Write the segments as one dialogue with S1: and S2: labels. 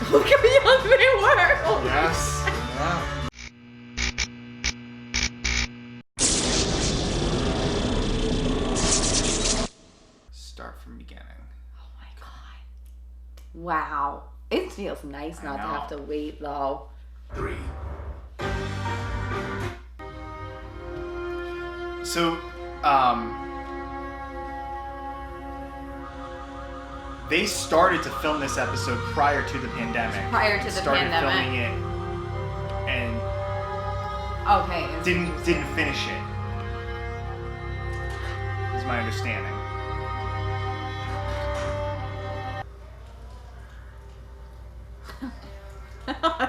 S1: Look how young they were. Oh,
S2: Yes. Yeah. Start from beginning.
S1: Oh my god. Wow. It feels nice not to have to wait though.
S3: 3.
S2: So, they started to film this episode prior to the pandemic.
S1: Prior to the
S2: started
S1: pandemic.
S2: filming it and
S1: Okay.
S2: didn't finish it. Is my understanding.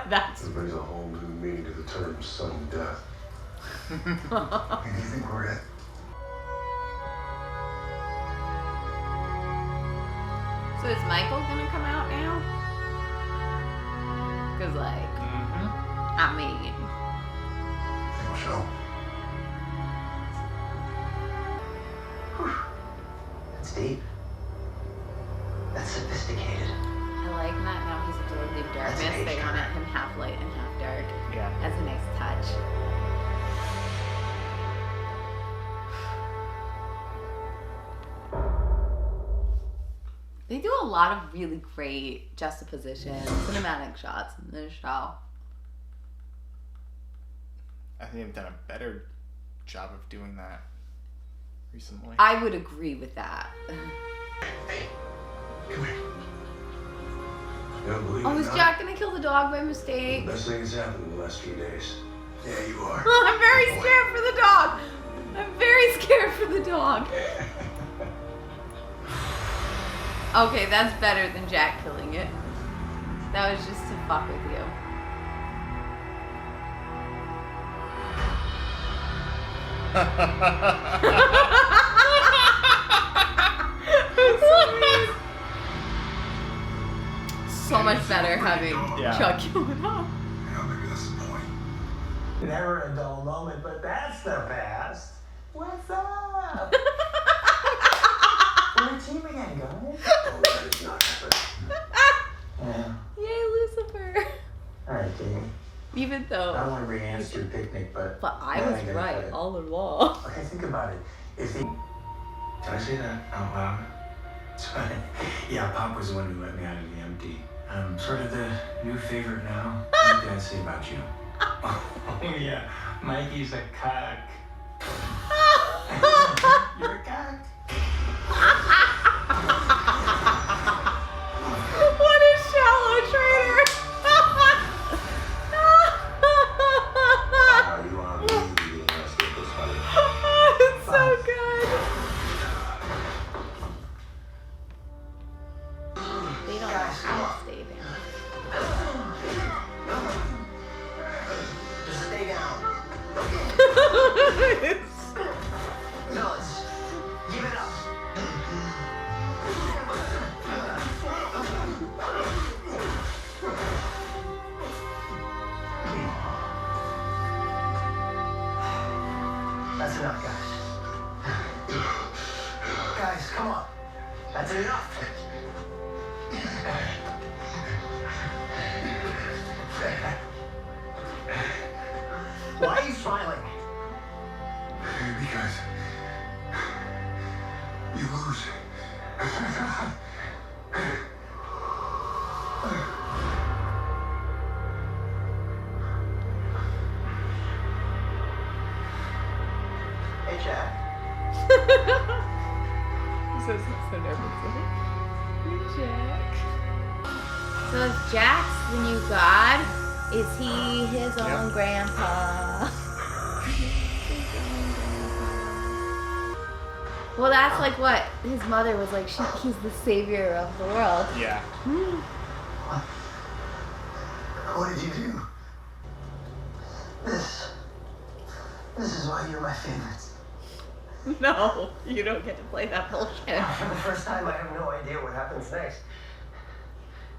S1: That's.
S3: This brings a whole new meaning to the term sudden death. And you think we're at?
S1: So is Michael gonna come out now? Cause like, I mean,
S3: I think so.
S4: That's deep. That's sophisticated.
S1: I like that now he's absorbed the darkness.
S4: That's an
S1: They
S4: H
S1: want
S4: turn.
S1: him half light and half dark.
S2: Yeah.
S1: That's a nice touch. They do a lot of really great juxtaposition, cinematic shots in this show.
S2: I think they've done a better job of doing that recently.
S1: I would agree with that.
S3: Hey, come here. You don't believe
S1: Oh,
S3: it,
S1: is
S3: huh?
S1: Jack gonna kill the dog by mistake?
S3: The best thing that's happened in the last few days. Yeah, you are.
S1: I'm very scared for the dog. I'm very scared for the dog. Okay, that's better than Jack killing it. That was just to fuck with you. So much better having
S2: Yeah.
S1: Chuck kill the dog.
S3: Yeah, maybe that's the point.
S5: Never a dull moment, but that's the past. What's up? We're a team again, guys.
S3: Oh, that is not happening.
S5: Yeah.
S1: Yay, Lucifer.
S5: All right, Jamie.
S1: Even
S5: I
S1: though,
S5: don't want to bring Ants to your picnic, but
S1: I
S5: now
S1: was
S5: gotta
S1: right
S5: cut it.
S1: all along.
S5: Okay, think about it. If he...
S4: Did I say that out loud?
S5: Yeah, Pop was the one who let me out of the empty.
S4: Sort of the new favorite now. What did Dad say about you?
S5: Oh, yeah. Mikey's a cuck. You're a cuck.
S1: What a shallow traitor!
S3: Wow, you are really nasty at this, honey.
S1: It's so good. They don't actually stay down.
S4: Just stay down. Fellas, give it up.
S5: That's enough, guys. Guys, come on. That's enough. Why are you smiling?
S3: Because you lose.
S5: Hey, Jack.
S1: So nervous. Jack. So is Jack's the new god? Is he his own
S2: Yep.
S1: grandpa? Well, that's like what his mother was like. He's the savior of the world.
S2: Yeah.
S5: What did you do? This is why you're my favorite.
S1: No, you don't get to play that bullshit.
S5: For the first time, I have no idea what happens next.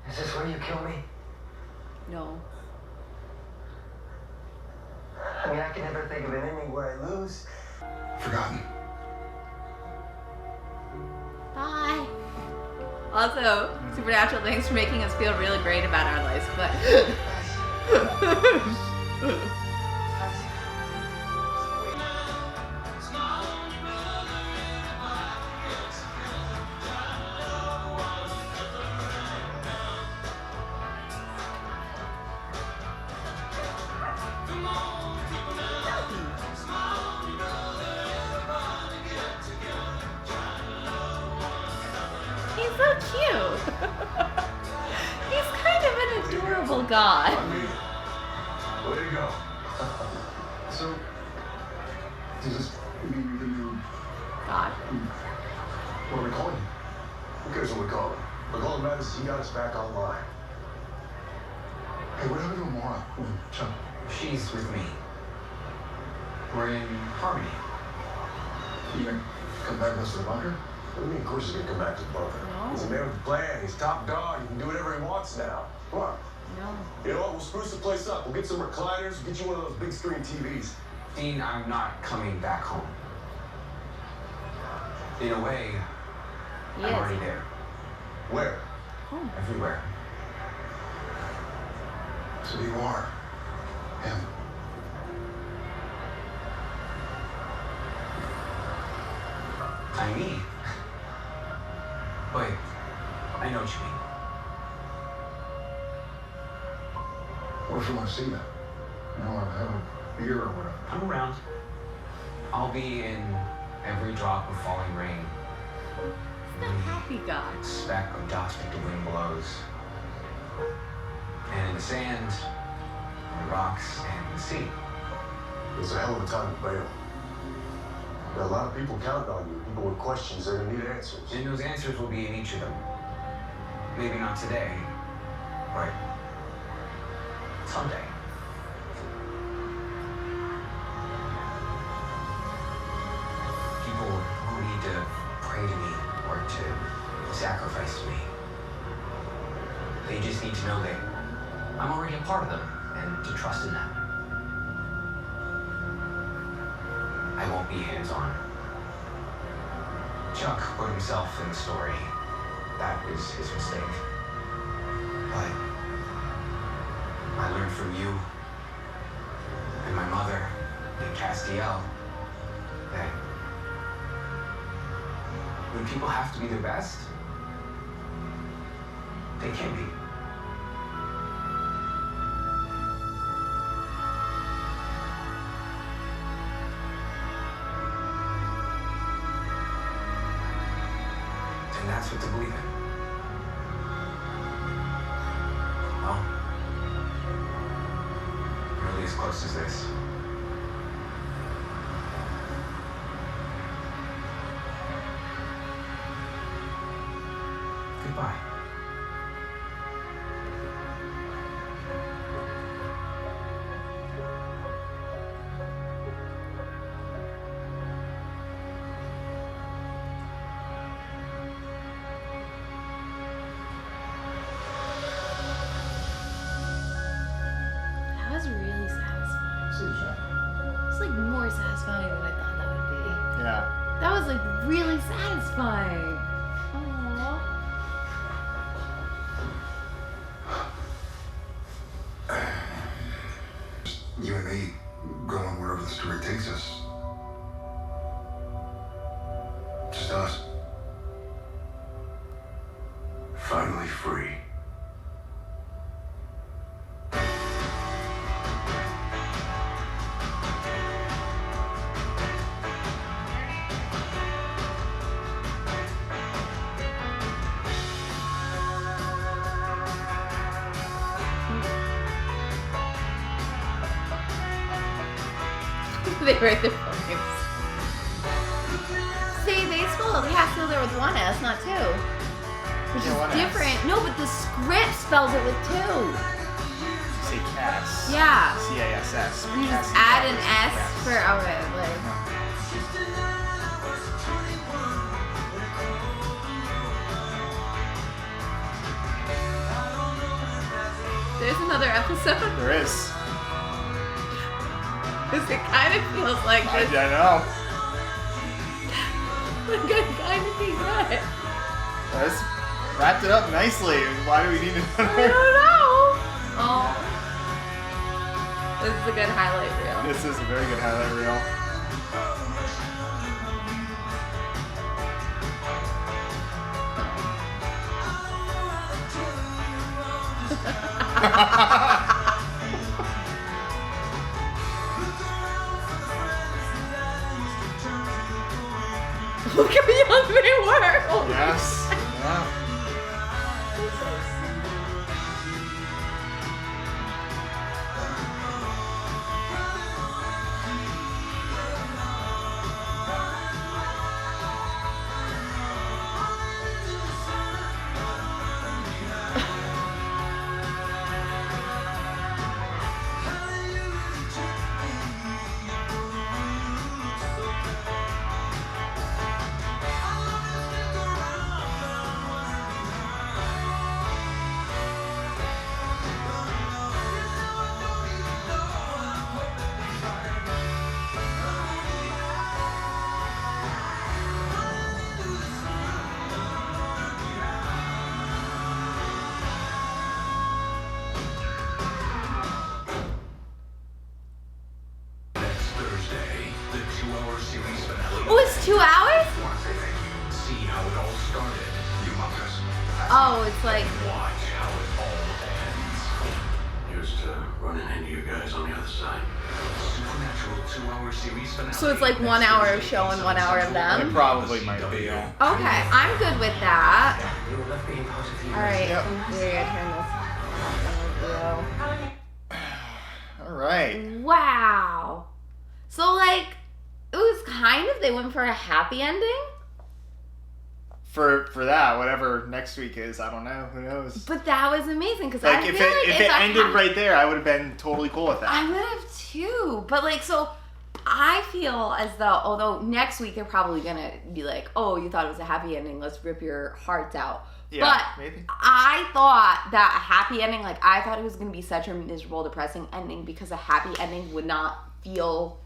S5: Is this where you kill me?
S1: No.
S5: I mean, I can never think of an ending where I lose.
S3: Forgotten.
S1: Bye. Also, Supernatural, thanks for making us feel really great about our lives, but... He's so cute. He's kind of an adorable guy.
S3: I mean, way to go. So, does this mean you're the new...
S1: God.
S3: What are we calling him? Who cares what we call him? We're calling Madison. He got us back online. Hey, what happened to Amora? Chuck.
S4: She's with me. We're in harmony.
S3: You gonna come back with us to the bunker? What do you mean? Of course he's gonna come back to the bunker.
S1: No.
S3: He's a man with a plan. He's top dog. He can do whatever he wants now. Come on.
S1: No.
S3: You know what? We'll spruce the place up. We'll get some recliners. We'll get you one of those big screen TVs.
S4: Dean, I'm not coming back home. In a way,
S1: He
S4: I'm
S1: is.
S4: already there.
S3: Where?
S4: Everywhere.
S3: So you are him.
S4: I'm me. Wait, I know what you mean.
S3: What if you want to see that? You know, have a beer or whatever.
S4: I'm around. I'll be in every drop of falling rain.
S1: He's the happy guy.
S4: Speck of dust that the wind blows. And in the sand, the rocks, and the sea.
S3: It's a hell of a time to bail. There are a lot of people counting on you. People with questions. They're gonna need answers.
S4: And those answers will be in each of them. Maybe not today, but someday. People who need to pray to me or to sacrifice to me. They just need to know that I'm already a part of them and to trust in that. I won't be hands-on. Chuck put himself in the story. That was his mistake. But I learned from you and my mother and Castiel that when people have to be their best, they can be. And that's what to believe in. Well, really as close as this. Goodbye.
S1: That was really satisfying. It's like more satisfying than I thought that would be.
S2: Yeah.
S1: That was like really satisfying. Aww.
S3: You and me going wherever the story takes us. Just us. Finally free.
S1: They write their full names. See, they spelled Castiel there with one S, not two. Which
S2: Yeah, one
S1: is
S2: S.
S1: different. No, but the script spells it with two.
S2: Say Cass.
S1: Yeah.
S2: C-A-S-S.
S1: You just
S2: Cass-
S1: add an
S2: Cass.
S1: S
S2: Yes.
S1: for okay, like. There's another episode.
S2: There is.
S1: Because it kind of feels like
S2: I
S1: this.
S2: know.
S1: Like I kind of think that.
S2: There's Wrapped it up nicely. Why do we need
S1: I
S2: another?
S1: don't know. Oh. This is a good highlight reel.
S2: This is a very good highlight reel.
S1: Look how young they were.
S2: Yes. Yeah.
S3: Next Thursday, the 2-hour series finale.
S1: Oh, it's 2 hours?
S3: I want to say thank you. See how it all started. Humongous.
S1: Oh, it's like,
S3: Watch how it all ends. Here's to running into you guys on the other side. Supernatural 2-hour series finale.
S1: so it's like 1 hour of show and 1 hour of
S2: It
S1: them?
S2: probably might be. Yeah.
S1: Okay, I'm good with that.
S4: You were left being part of the
S1: Alright,
S2: Yep.
S1: here you go, turn this.
S2: All right.
S1: Wow. So, like, it was kind of, they went for a happy ending,
S2: For that, whatever next week is, I don't know. Who knows?
S1: but that was amazing because
S2: Like
S1: I
S2: if
S1: feel like
S2: it
S1: it's a
S2: ended
S1: happy-
S2: right there, I would have been totally cool with that.
S1: I would have too. But like, so I feel as though, although next week they're probably gonna be like, "Oh, you thought it was a happy ending? Let's rip your hearts out."
S2: Yeah,
S1: but
S2: maybe.
S1: I thought that a happy ending, like I thought it was gonna be such a miserable, depressing ending because a happy ending would not feel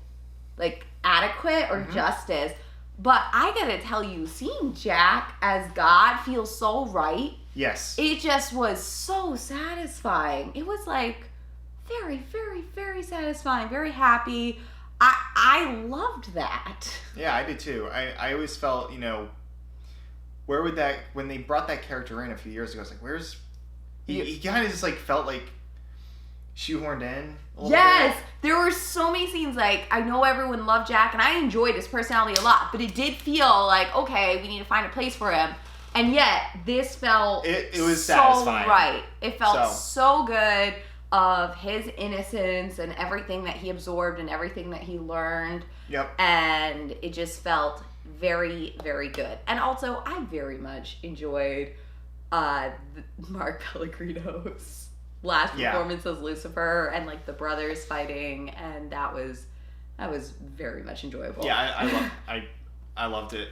S1: like adequate or justice. But I gotta tell you, seeing Jack as God feels so right.
S2: Yes.
S1: It just was so satisfying. It was like very, very, very satisfying, very happy. I loved that.
S2: Yeah, I did too. I always felt, where would that, when they brought that character in a few years ago, I was like, where's, he kind of just like felt like shoehorned in a little
S1: Yes,
S2: bit.
S1: there were so many scenes, like, I know everyone loved Jack, and I enjoyed his personality a lot, but it did feel like, okay, we need to find a place for him. And yet, this felt
S2: It was
S1: so
S2: satisfying.
S1: right. It felt
S2: So.
S1: so good of his innocence and everything that he absorbed and everything that he learned.
S2: Yep.
S1: And it just felt very, very good. And also, I very much enjoyed Mark Pellegrino's last
S2: Yeah.
S1: performance as Lucifer and like the brothers fighting, and that was very much enjoyable.
S2: Yeah, I loved it.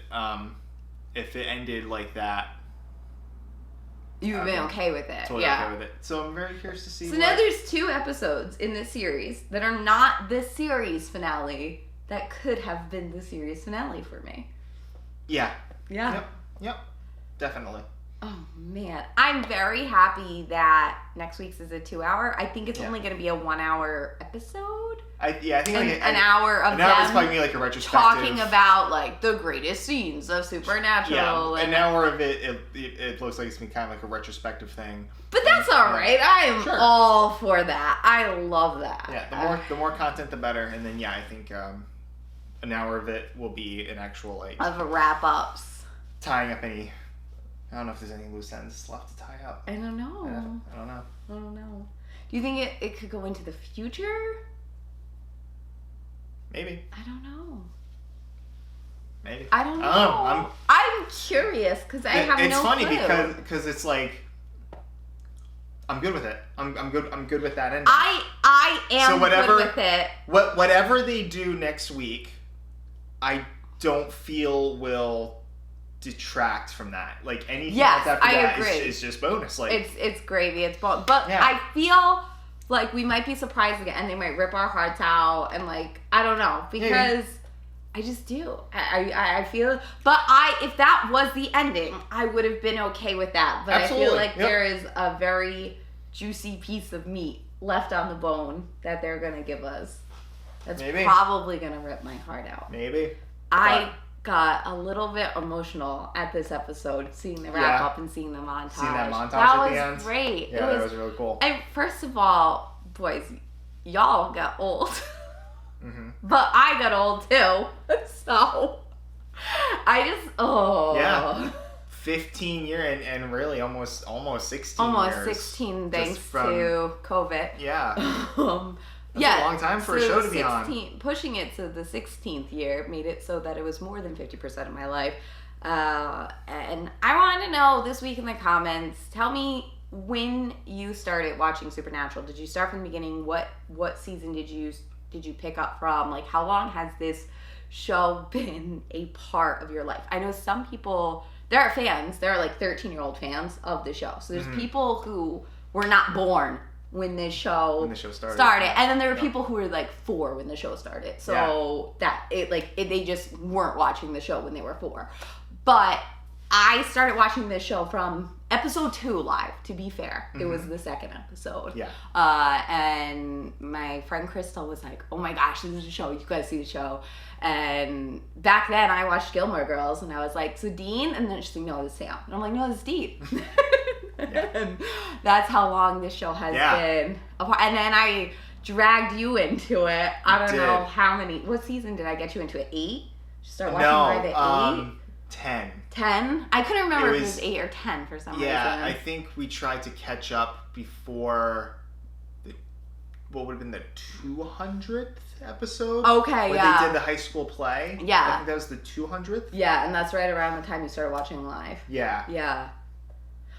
S2: If it ended like that,
S1: You've been
S2: Okay.
S1: okay with it.
S2: totally
S1: yeah.
S2: okay with it. So I'm very curious to see.
S1: So now there's 2 episodes in this series that are not the series finale that could have been the series finale for me.
S2: Yeah.
S1: Yeah.
S2: Yep. Definitely.
S1: Oh man, I'm very happy that next week's is a 2-hour. I think it's
S2: Yeah.
S1: only going to be a 1-hour episode.
S2: I think
S1: And
S2: like
S1: an hour of
S2: an hour is
S1: them
S2: probably gonna be like a retrospective.
S1: talking about like the greatest scenes of Supernatural.
S2: Yeah,
S1: and
S2: an hour of it looks like it's been kind of like a retrospective thing.
S1: But that's all right. I am
S2: Sure.
S1: all for that. I love that.
S2: Yeah, the more content, the better. And then I think an hour of it will be an actual like
S1: Of wrap ups.
S2: tying up any. I don't know if there's any loose ends left to tie up.
S1: I don't know.
S2: I don't know.
S1: I don't know. Do you think it could go into the future?
S2: Maybe.
S1: I don't know.
S2: Maybe.
S1: I don't know.
S2: I'm
S1: I'm curious because I have
S2: it's
S1: no
S2: funny
S1: clue.
S2: because it's like I'm good with it. I'm good with that ending.
S1: I am
S2: So whatever-
S1: good with it.
S2: Whatever they do next week, I don't feel will detract from that. Like anything
S1: Yes,
S2: else after
S1: I
S2: that
S1: agree.
S2: is just bonus. Like
S1: It's gravy. It's but
S2: Yeah.
S1: I feel like we might be surprised again, and they might rip our hearts out, and like I don't know because I just do. I feel, but if that was the ending, I would have been okay with that. But
S2: Absolutely.
S1: I feel like
S2: Yep.
S1: there is a very juicy piece of meat left on the bone that they're gonna give us. That's
S2: Maybe.
S1: probably gonna rip my heart out.
S2: Maybe.
S1: I got a little bit emotional at this episode, seeing the wrap up and seeing the montage.
S2: Seeing that montage
S1: that
S2: at
S1: was
S2: the end.
S1: great.
S2: Yeah, that was really cool.
S1: First of all, boys, y'all got old.
S2: Mm-hmm.
S1: But I got old too. So I just
S2: Yeah. 15 year and really almost 16
S1: almost
S2: years.
S1: 16 thanks
S2: Just from-
S1: to COVID.
S2: Yeah. That's
S1: Yeah,
S2: a long time for a
S1: so
S2: show to be on.
S1: Pushing it to the 16th year made it so that it was more than 50% of my life. And I want to know this week in the comments, tell me when you started watching Supernatural. Did you start from the beginning? What season did you pick up from? Like, how long has this show been a part of your life? I know some people, there are fans, there are like 13-year-old fans of the show. So there's people who were not born when this show started. And then there were people who were like 4 when the show started. So they just weren't watching the show when they were 4. But I started watching this show from episode 2 live, to be fair. It was the second episode.
S2: Yeah.
S1: And my friend Crystal was like, oh my gosh, this is a show. You guys see the show. And back then I watched Gilmore Girls and I was like, so Dean? And then she's like, no, it's Sam. And I'm like, no, it's Dean. And that's how long this show has been apart. And then I dragged you into it. I don't know how many. What season did I get you into it? 8? Start watching live at 8?
S2: 10.
S1: 10? I couldn't remember if it was 8 or 10 for some reason.
S2: Yeah, I think we tried to catch up before what would have been the 200th episode.
S1: Okay,
S2: where
S1: yeah.
S2: they did the high school play.
S1: Yeah.
S2: I think that was the 200th.
S1: Yeah, and that's right around the time you started watching live.
S2: Yeah.
S1: Yeah.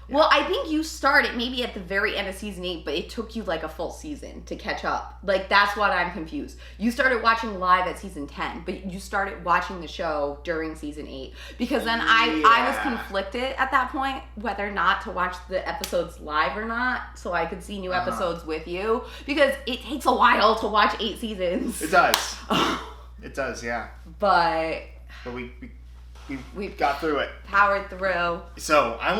S1: Well, I think you started maybe at the very end of season 8, but it took you like a full season to catch up. Like, that's what I'm confused. You started watching live at season 10, but you started watching the show during season 8. Because then I was conflicted at that point whether or not to watch the episodes live or not, so I could see new episodes with you. Because it takes a while to watch 8 seasons.
S2: It does. It does, yeah.
S1: But
S2: we got through it.
S1: Powered through.
S2: So I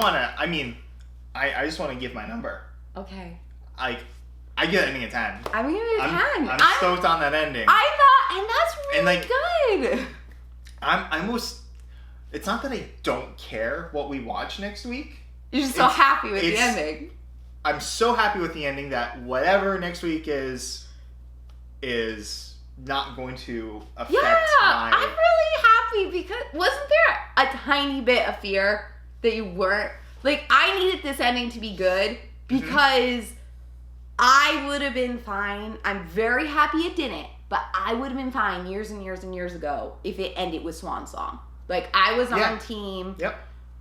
S2: just want to give my number.
S1: Okay.
S2: I give that ending a 10.
S1: I'm giving it a 10.
S2: I'm stoked on that ending.
S1: I thought, and that's really good.
S2: I'm almost. It's not that I don't care what we watch next week.
S1: You're just so happy with the ending.
S2: I'm so happy with the ending that whatever next week is not going to affect my...
S1: I'm really happy because wasn't there a tiny bit of fear that you weren't... Like, I needed this ending to be good because I would have been fine. I'm very happy it didn't, but I would have been fine years and years and years ago if it ended with Swan Song. Like, I was on team.
S2: Yep.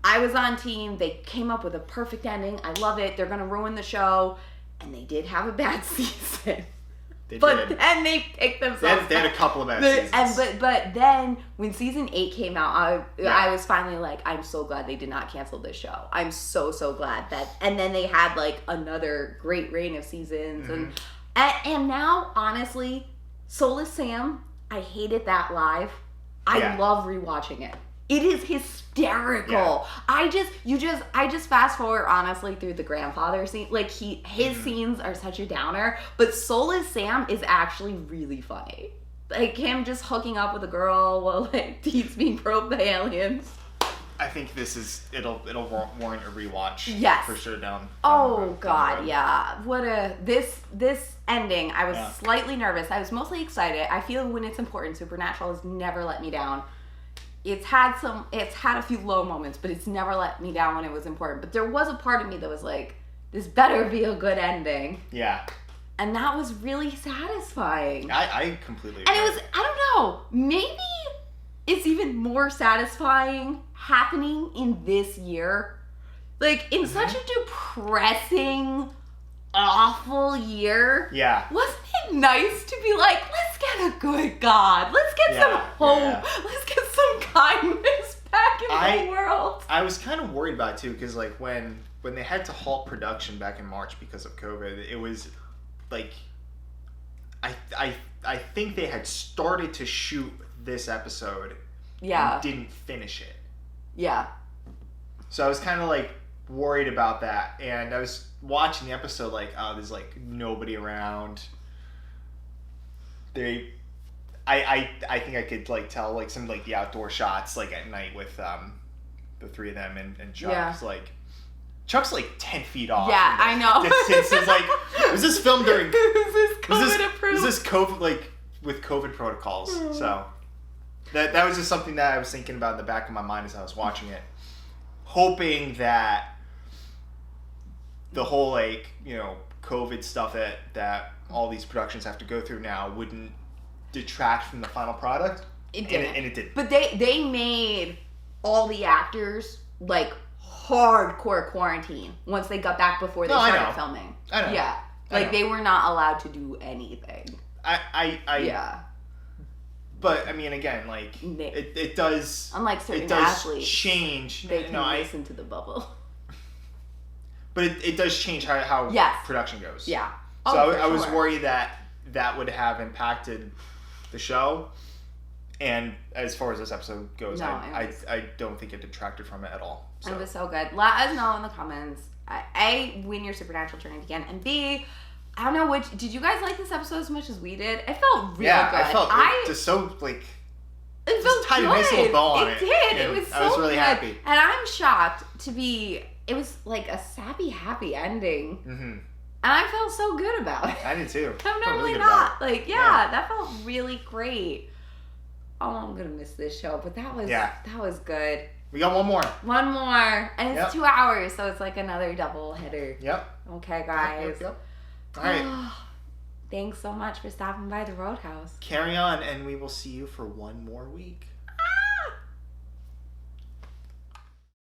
S1: I was on team. They came up with a perfect ending. I love it. They're going to ruin the show. And they did have a bad season. But then they picked themselves.
S2: They had a couple of bad seasons.
S1: But then when season 8 came out, I was finally like, I'm so glad they did not cancel this show. I'm so glad that. And then they had like another great reign of seasons, and now honestly, Soulless Sam, I hated that live. I love rewatching it. It is hysterical. Yeah. I just fast forward honestly through the grandfather scene. Like his scenes are such a downer, but Soulless Sam is actually really funny. Like him just hooking up with a girl while like Dean's being probed by aliens.
S2: I think it'll warrant a rewatch.
S1: Yes.
S2: For sure down.
S1: Oh God, yeah. This ending, I was slightly nervous. I was mostly excited. I feel when it's important, Supernatural has never let me down. It's had a few low moments, but it's never let me down when it was important. But there was a part of me that was like, this better be a good ending.
S2: Yeah.
S1: And that was really satisfying.
S2: I completely agree.
S1: And it was, I don't know, maybe it's even more satisfying happening in this year. Like, in such a depressing, awful year.
S2: Yeah.
S1: Wasn't it nice to be like, let's get a good God. Let's get some hope.
S2: Yeah.
S1: Let's get some kindness back in the world.
S2: I was kind of worried about it too, because like when they had to halt production back in March because of COVID, it was like I think they had started to shoot this episode
S1: Yeah.
S2: and didn't finish it.
S1: Yeah.
S2: So I was kind of like worried about that, and I was watching the episode like, oh, there's like nobody around. I think I could like tell like some like the outdoor shots like at night with the three of them and Chuck.
S1: Yeah.
S2: It's like Chuck's like 10 feet off.
S1: Yeah, I know.
S2: Distance. It's like, was this filmed during?
S1: This is COVID approved.
S2: Was this COVID like with COVID protocols? So that was just something that I was thinking about in the back of my mind as I was watching it, hoping that the whole like COVID stuff that all these productions have to go through now wouldn't detract from the final product.
S1: It didn't.
S2: And it did.
S1: But they made all the actors like hardcore quarantine once they got back before they started filming.
S2: I know.
S1: Yeah. Like they were not allowed to do anything.
S2: Yeah. But I mean, again, like it does.
S1: Unlike certain
S2: it does
S1: athletes,
S2: change.
S1: they can listen to the bubble.
S2: But it does change how
S1: Yes.
S2: production goes.
S1: Yeah.
S2: So I was worried that would have impacted the show. And as far as this episode goes,
S1: No,
S2: I don't think it detracted from it at all. So.
S1: It was so good. Let us know in the comments. A, when your supernatural journey began, and B, I don't know which. Did you guys like this episode as much as we did? It felt real good.
S2: I felt it just so like.
S1: It felt
S2: tied
S1: good.
S2: a nice little bow on it.
S1: It did.
S2: And
S1: It was so
S2: I was really
S1: good.
S2: happy.
S1: And I'm shocked to be. It was like a sappy, happy ending, and I felt so good about it.
S2: I did too.
S1: I'm
S2: Felt really
S1: normally
S2: good
S1: not
S2: about it.
S1: like that felt really great. Oh, I'm gonna miss this show, but that was good.
S2: We got one more.
S1: One more, and it's
S2: Yep.
S1: 2 hours, so it's like another double header.
S2: Yep.
S1: Okay, guys.
S2: Yep. All right.
S1: Thanks so much for stopping by the Roadhouse.
S2: Carry on, and we will see you for one more week.